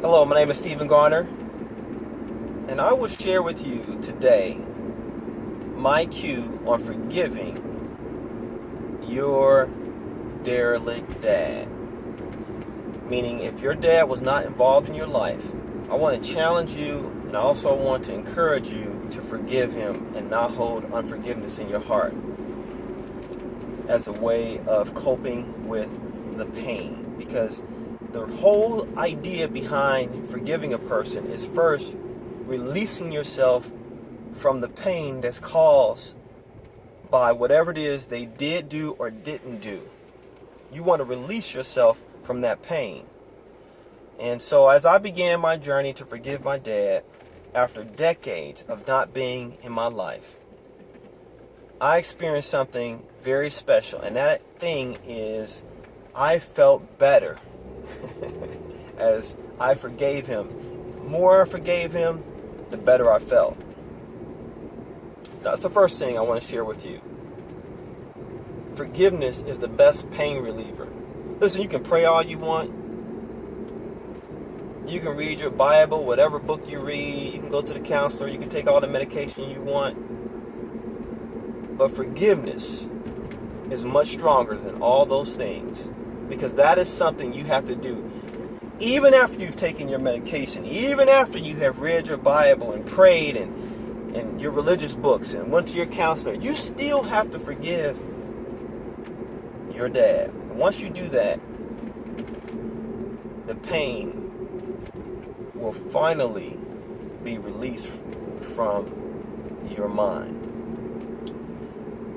Hello, my name is Stephen Garner, and I will share with you today my cue on forgiving your derelict dad. Meaning, if your dad was not involved in your life, I want to challenge you, and I also want to encourage you to forgive him and not hold unforgiveness in your heart as a way of coping with the pain. Because the whole idea behind forgiving a person is first releasing yourself from the pain that's caused by whatever it is they did do or didn't do. You want to release yourself from that pain. And so as I began my journey to forgive my dad, after decades of not being in my life, I experienced something very special. And that thing is, I felt better as I forgave him. The more I forgave him, the better I felt. That's the first thing I want to share with you. Forgiveness is the best pain reliever. Listen, you can pray all you want. You can read your Bible, whatever book you read. You can go to the counselor. You can take all the medication you want. But forgiveness is much stronger than all those things, because that is something you have to do. Even after you've taken your medication, even after you have read your Bible and prayed and your religious books and went to your counselor, you still have to forgive your dad. And once you do that, the pain will finally be released from your mind.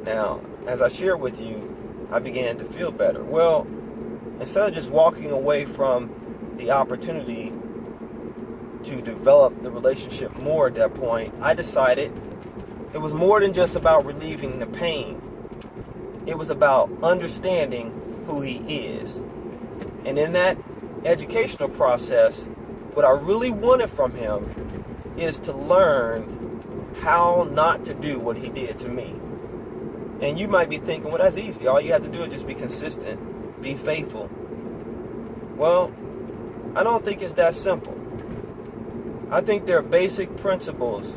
Now, as I shared with you, I began to feel better. Well, instead of just walking away from the opportunity to develop the relationship more at that point, I decided it was more than just about relieving the pain. It was about understanding who he is. And in that educational process, what I really wanted from him is to learn how not to do what he did to me. And you might be thinking, well, that's easy. All you have to do is just be consistent, be faithful. Well, I don't think it's that simple. I think there are basic principles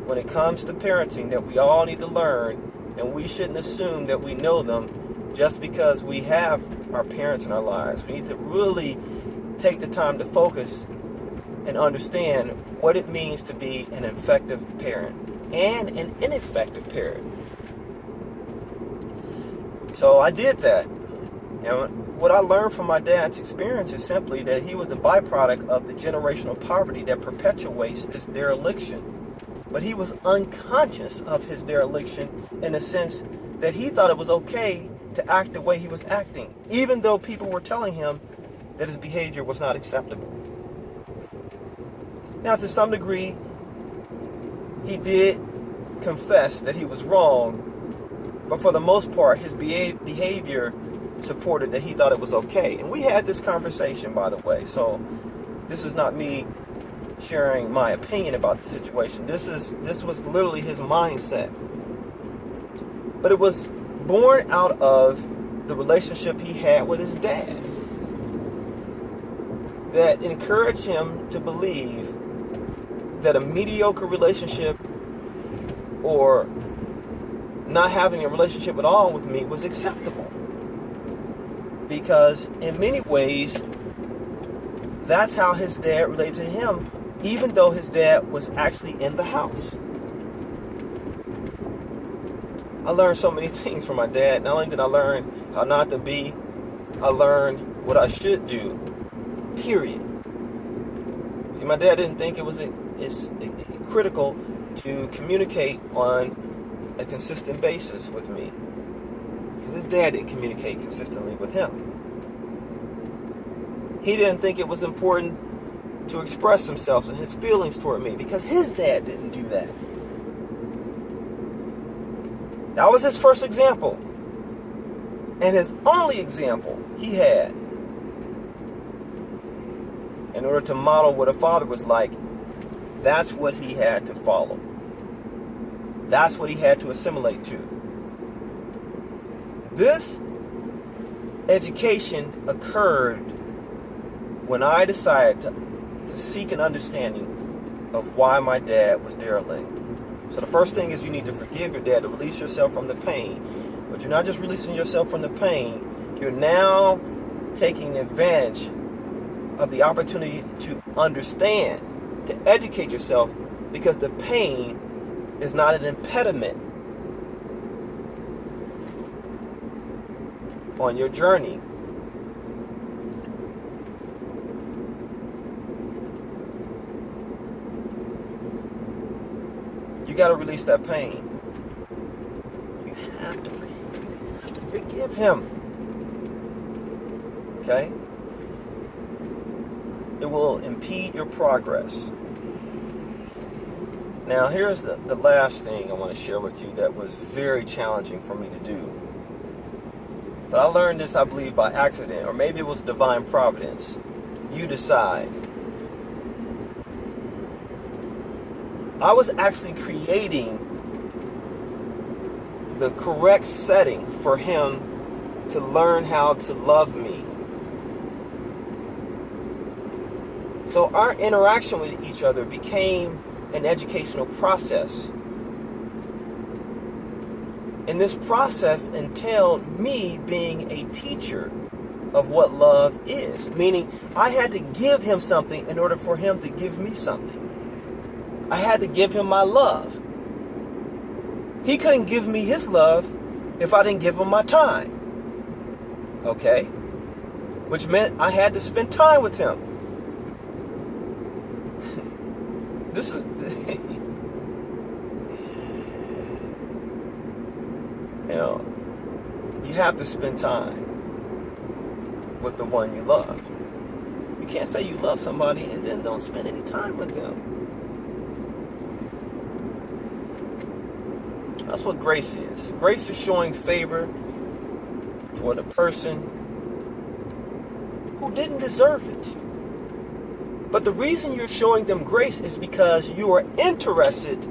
when it comes to parenting that we all need to learn, and we shouldn't assume that we know them just because we have our parents in our lives. We need to really take the time to focus and understand what it means to be an effective parent and an ineffective parent. So I did that. And what I learned from my dad's experience is simply that he was the byproduct of the generational poverty that perpetuates this dereliction. But he was unconscious of his dereliction in the sense that he thought it was okay to act the way he was acting, even though people were telling him that his behavior was not acceptable. Now, to some degree, he did confess that he was wrong, but for the most part, his behavior supported that he thought it was okay. And we had this conversation, by the way, so this is not me sharing my opinion about the situation. This was literally his mindset. But it was born out of the relationship he had with his dad that encouraged him to believe that a mediocre relationship or not having a relationship at all with me was acceptable. Because in many ways, that's how his dad related to him, even though his dad was actually in the house. I learned so many things from my dad. Not only did I learn how not to be, I learned what I should do, period. See, my dad didn't think it's critical to communicate on a consistent basis with me, because his dad didn't communicate consistently with him. He didn't think it was important to express himself and his feelings toward me, because his dad didn't do that. That was his first example, and his only example he had in order to model what a father was like. That's what he had to follow. That's what he had to assimilate to. This education occurred when I decided to to seek an understanding of why my dad was derelict. So the first thing is you need to forgive your dad, to release yourself from the pain. But you're not just releasing yourself from the pain, you're now taking advantage of the opportunity to understand, to educate yourself, because the pain is not an impediment on your journey. You got to release that pain. You have to forgive him. Okay? It will impede your progress. Now, here's the last thing I want to share with you that was very challenging for me to do. But I learned this, I believe, by accident, or maybe it was divine providence. You decide. I was actually creating the correct setting for him to learn how to love me. So our interaction with each other became an educational process. And this process entailed me being a teacher of what love is. Meaning, I had to give him something in order for him to give me something. I had to give him my love. He couldn't give me his love if I didn't give him my time. Okay? Which meant I had to spend time with him. This is... you have to spend time with the one you love. You can't say you love somebody and then don't spend any time with them. That's what grace is. Grace is showing favor toward a person who didn't deserve it. But the reason you're showing them grace is because you are interested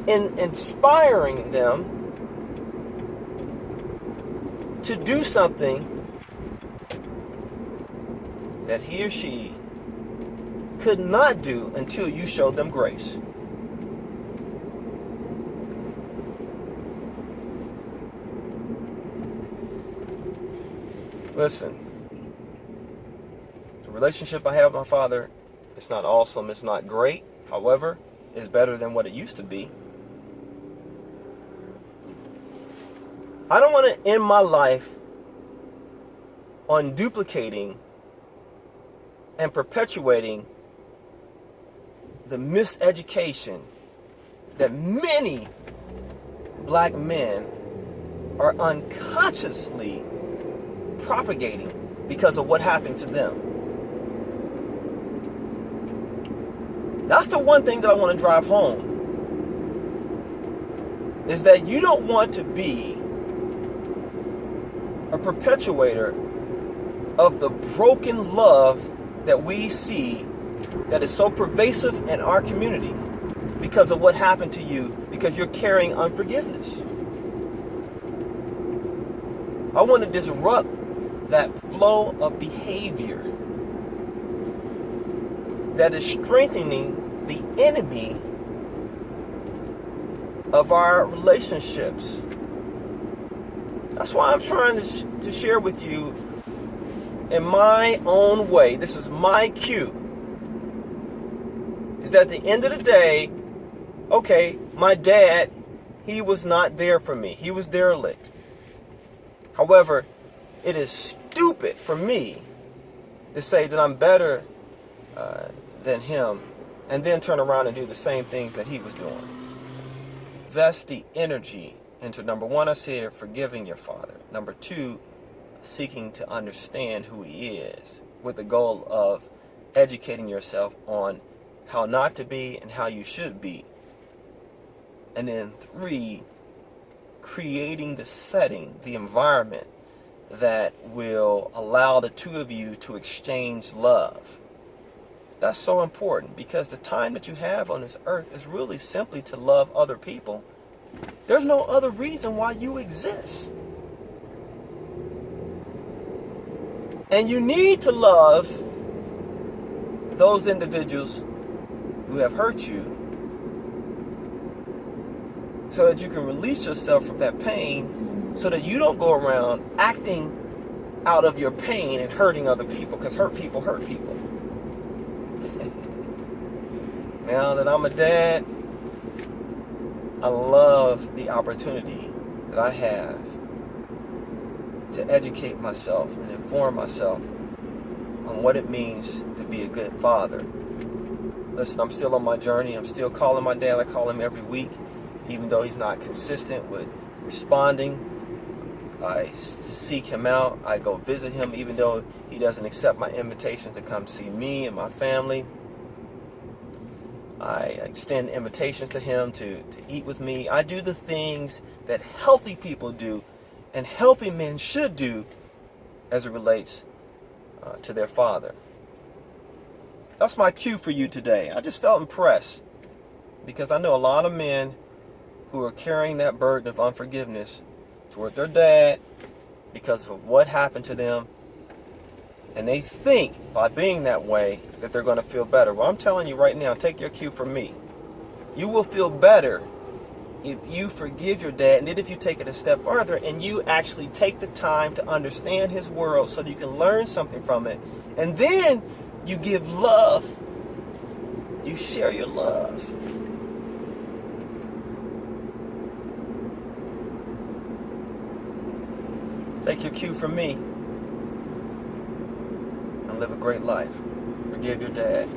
in inspiring them to do something that he or she could not do until you showed them grace. Listen, the relationship I have with my father, it's not awesome, it's not great. However, it's better than what it used to be. I don't want to end my life on duplicating and perpetuating the miseducation that many black men are unconsciously propagating because of what happened to them. That's the one thing that I want to drive home, is that you don't want to be a perpetuator of the broken love that we see that is so pervasive in our community because of what happened to you, because you're carrying unforgiveness. I want to disrupt that flow of behavior that is strengthening the enemy of our relationships. That's why I'm trying to share with you in my own way. This is my cue. Is that at the end of the day, okay, my dad, he was not there for me. He was derelict. However, it is stupid for me to say that I'm better than him and then turn around and do the same things that he was doing. Invest the energy into, number one, I said, forgiving your father. Number two, seeking to understand who he is with the goal of educating yourself on how not to be and how you should be. And then three, creating the setting, the environment that will allow the two of you to exchange love. That's so important, because the time that you have on this earth is really simply to love other people. There's no other reason why you exist. And you need to love those individuals who have hurt you, so that you can release yourself from that pain, so that you don't go around acting out of your pain and hurting other people, because hurt people hurt people. Now that I'm a dad, I love the opportunity that I have to educate myself and inform myself on what it means to be a good father. Listen, I'm still on my journey. I'm still calling my dad. I call him every week, even though he's not consistent with responding. I seek him out. I go visit him, even though he doesn't accept my invitation to come see me and my family. I extend invitations to him to eat with me. I do the things that healthy people do and healthy men should do as it relates to their father. That's my cue for you today. I just felt impressed because I know a lot of men who are carrying that burden of unforgiveness toward their dad because of what happened to them. And they think by being that way that they're going to feel better. Well, I'm telling you right now, take your cue from me. You will feel better if you forgive your dad, and then if you take it a step further and you actually take the time to understand his world so that you can learn something from it. And then you give love. You share your love. Take your cue from me and live a great life. Forgive your dad.